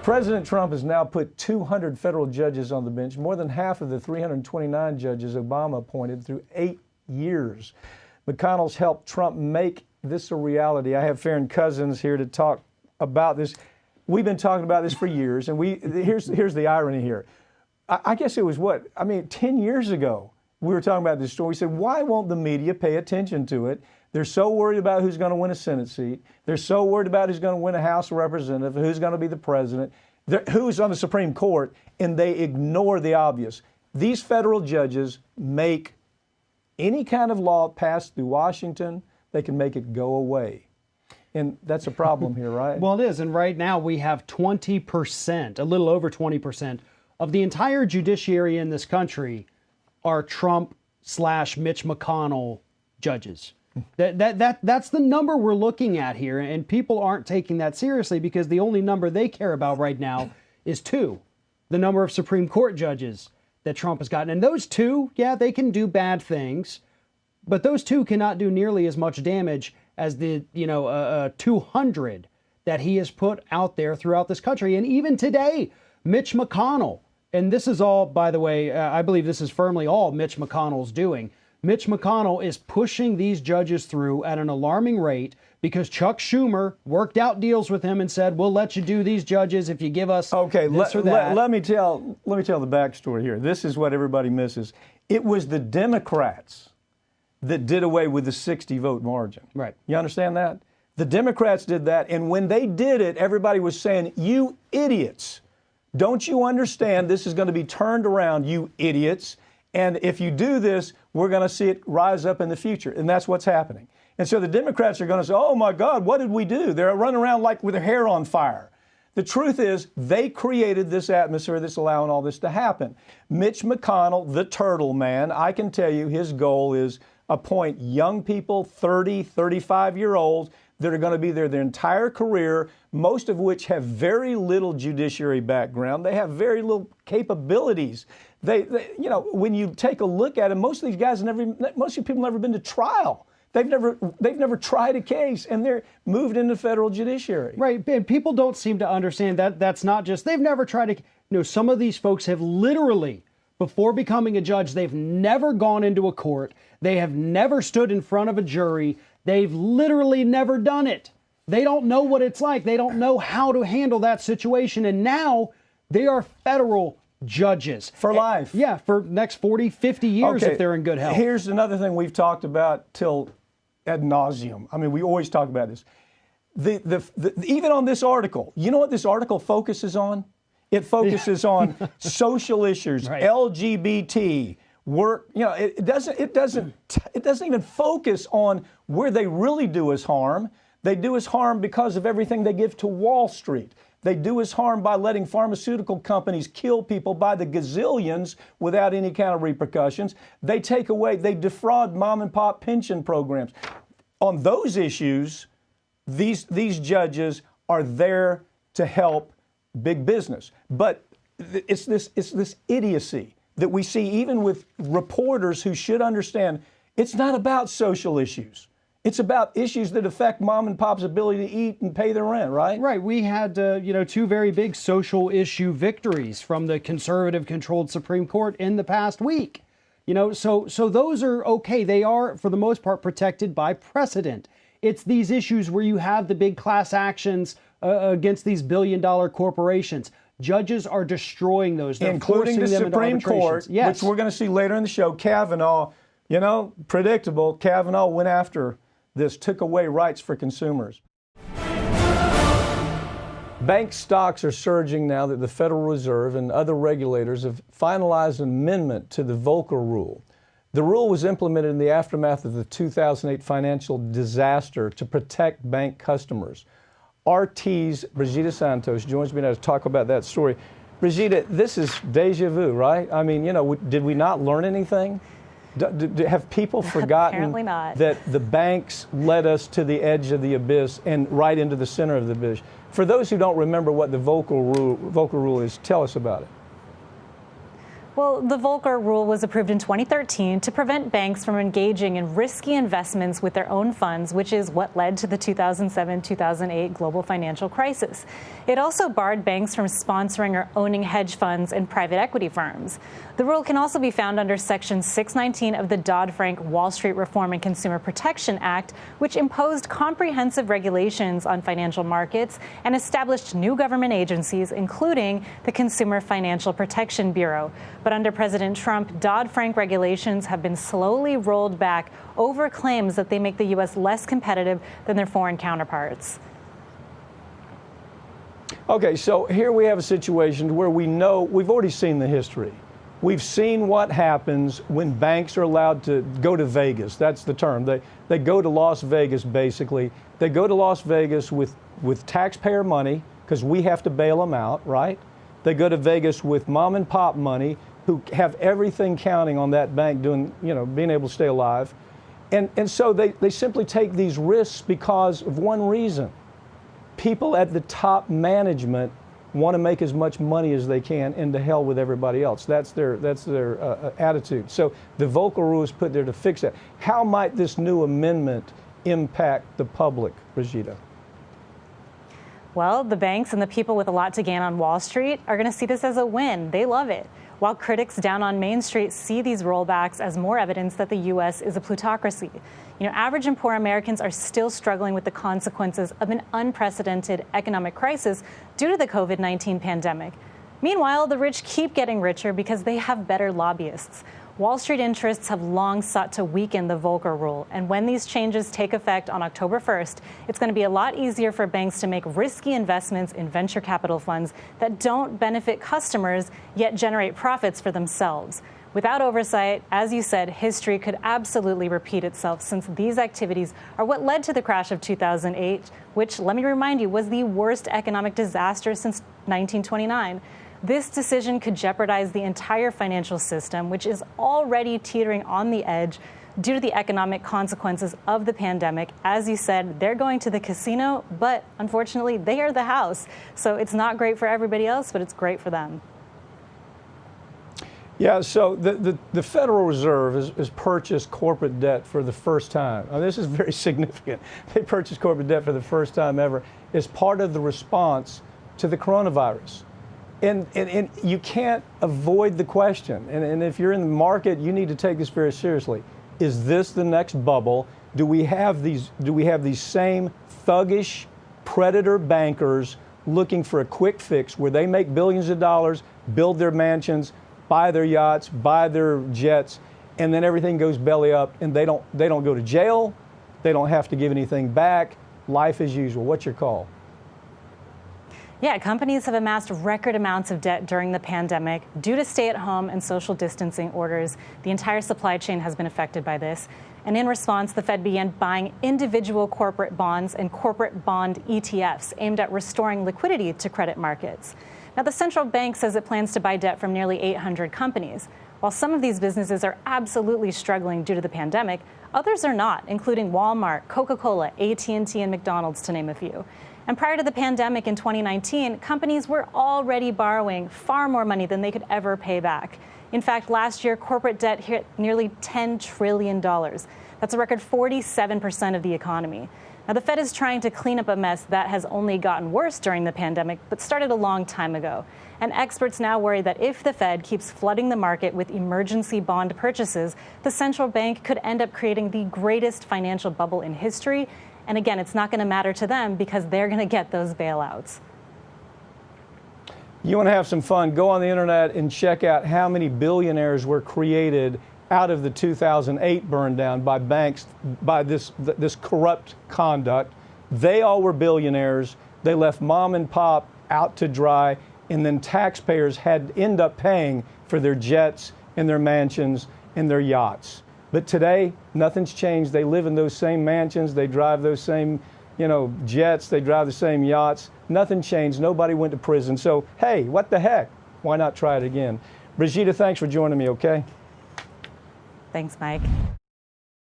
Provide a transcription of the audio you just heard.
President Trump has now put 200 federal judges on the bench, more than half of the 329 judges Obama appointed through 8 years. McConnell's helped Trump make this a reality. I have Farron Cousins here to talk about this. We've been talking about this for years, and here's the irony here. I guess it was 10 yees ago we were talking about this story. We said, why won't the media pay attention to it? They're so worried about who's going to win a Senate seat. They're so worried about who's going to win a House of Representatives, who's going to be the president, who's on the Supreme Court, and they ignore the obvious. These federal judges make any kind of law passed through Washington, they can make it go away. And that's a problem here, right? Well, it is. And right now we have 20%, a little over 20% of the entire judiciary in this country are Trump/Mitch McConnell judges. That's the number we're looking at here, and people aren't taking that seriously because the only number they care about right now is 2, the number of Supreme Court judges that Trump has gotten. And those 2, yeah, they can do bad things, but those 2 cannot do nearly as much damage as the 200 that he has put out there throughout this country. And even today, Mitch McConnell, and this is all, by the way, I believe this is firmly all Mitch McConnell's doing. Mitch McConnell is pushing these judges through at an alarming rate because Chuck Schumer worked out deals with him and said, we'll let you do these judges if you give us this or that. Let me tell the backstory here. This is what everybody misses. It was the Democrats that did away with the 60-vote margin. Right. You understand that? The Democrats did that, and when they did it, everybody was saying, you idiots, don't you understand this is going to be turned around, you idiots? And if you do this, we're going to see it rise up in the future. And that's what's happening. And so the Democrats are going to say, oh, my God, what did we do? They're running around like with their hair on fire. The truth is they created this atmosphere that's allowing all this to happen. Mitch McConnell, the turtle man, I can tell you his goal is appoint young people, 30, 35-year-olds, that are going to be there their entire career, most of which have very little judiciary background. They have very little capabilities. They when you take a look at them, most of these guys most of these people never been to trial. They've never tried a case, and they're moved into federal judiciary. Right, and people don't seem to understand that that's not just they've never tried to. Some of these folks have literally, before becoming a judge, they've never gone into a court. They have never stood in front of a jury. They've literally never done it. They don't know what it's like. They don't know how to handle that situation. And now they are federal judges. For life. Yeah, for next 40, 50 years if they're in good health. Here's another thing we've talked about till ad nauseum. I mean, we always talk about this. Even on this article, you know what this article focuses on? It focuses on social issues, right. LGBT, work. It doesn't even focus on where they really do us harm. They do us harm because of everything they give to Wall Street. They do us harm by letting pharmaceutical companies kill people by the gazillions without any kind of repercussions. They defraud mom and pop pension programs. On those issues, these judges are there to help big business. But it's this idiocy that we see even with reporters who should understand it's not about social issues. It's about issues that affect mom and pop's ability to eat and pay their rent, right? Right. We had, 2 very big social issue victories from the conservative-controlled Supreme Court in the past week. So those are okay. They are, for the most part, protected by precedent. It's these issues where you have the big class actions against these billion-dollar corporations. Judges are destroying those. They're including the Supreme Court, yes. Which we're going to see later in the show. Kavanaugh, predictable. Kavanaugh went after this, took away rights for consumers. Bank stocks are surging now that the Federal Reserve and other regulators have finalized an amendment to the Volcker Rule. The rule was implemented in the aftermath of the 2008 financial disaster to protect bank customers. RT's Brigida Santos joins me now to talk about that story. Brigida, this is deja vu, right? I mean, did we not learn anything? Have people forgotten that the banks led us to the edge of the abyss and right into the center of the abyss? For those who don't remember what the Volcker Rule is, tell us about it. Well, the Volcker rule was approved in 2013 to prevent banks from engaging in risky investments with their own funds, which is what led to the 2007-2008 global financial crisis. It also barred banks from sponsoring or owning hedge funds and private equity firms. The rule can also be found under Section 619 of the Dodd-Frank Wall Street Reform and Consumer Protection Act, which imposed comprehensive regulations on financial markets and established new government agencies, including the Consumer Financial Protection Bureau. But under President Trump, Dodd-Frank regulations have been slowly rolled back over claims that they make the U.S. less competitive than their foreign counterparts. Okay, so here we have a situation where we know, we've already seen the history. We've seen what happens when banks are allowed to go to Vegas. That's the term. They go to Las Vegas, basically. They go to Las Vegas with taxpayer money, because we have to bail them out, right? They go to Vegas with mom and pop money, who have everything counting on that bank doing, being able to stay alive. And so they simply take these risks because of one reason. People at the top management want to make as much money as they can, and to hell with everybody else. That's their attitude. So the Volcker rule is put there to fix that. How might this new amendment impact the public, Brigida? Well, the banks and the people with a lot to gain on Wall Street are going to see this as a win. They love it. While critics down on Main Street see these rollbacks as more evidence that the U.S. is a plutocracy. Average and poor Americans are still struggling with the consequences of an unprecedented economic crisis due to the COVID-19 pandemic. Meanwhile, the rich keep getting richer because they have better lobbyists. Wall Street interests have long sought to weaken the Volcker rule, and when these changes take effect on October 1st, it's going to be a lot easier for banks to make risky investments in venture capital funds that don't benefit customers yet generate profits for themselves. Without oversight, as you said, history could absolutely repeat itself, since these activities are what led to the crash of 2008, which, let me remind you, was the worst economic disaster since 1929. This decision could jeopardize the entire financial system, which is already teetering on the edge due to the economic consequences of the pandemic. As you said, they're going to the casino, but unfortunately, they are the house. So it's not great for everybody else, but it's great for them. Yeah, so the Federal Reserve has purchased corporate debt for the first time. Now, this is very significant. They purchased corporate debt for the first time ever as part of the response to the coronavirus. And you can't avoid the question. And if you're in the market, you need to take this very seriously. Is this the next bubble? Do we have these same thuggish predator bankers looking for a quick fix where they make billions of dollars, build their mansions, buy their yachts, buy their jets, and then everything goes belly up, and they don't go to jail, they don't have to give anything back, life as usual? What's your call? Yeah, companies have amassed record amounts of debt during the pandemic due to stay-at-home and social distancing orders. The entire supply chain has been affected by this. And in response, the Fed began buying individual corporate bonds and corporate bond ETFs aimed at restoring liquidity to credit markets. Now, the central bank says it plans to buy debt from nearly 800 companies. While some of these businesses are absolutely struggling due to the pandemic, others are not, including Walmart, Coca-Cola, AT&T, and McDonald's, to name a few. And prior to the pandemic in 2019, companies were already borrowing far more money than they could ever pay back. In fact, last year, corporate debt hit nearly $10 trillion. That's a record 47% of the economy. Now, the Fed is trying to clean up a mess that has only gotten worse during the pandemic, but started a long time ago. And experts now worry that if the Fed keeps flooding the market with emergency bond purchases, the central bank could end up creating the greatest financial bubble in history. And again, it's not going to matter to them because they're going to get those bailouts. You want to have some fun? Go on the internet and check out how many billionaires were created out of the 2008 burn down by banks, by this corrupt conduct. They all were billionaires. They left mom and pop out to dry, and then taxpayers had to end up paying for their jets and their mansions and their yachts. But today, nothing's changed. They live in those same mansions. They drive those same, jets. They drive the same yachts. Nothing changed. Nobody went to prison. So, hey, what the heck? Why not try it again? Brigida, thanks for joining me, okay? Thanks, Mike.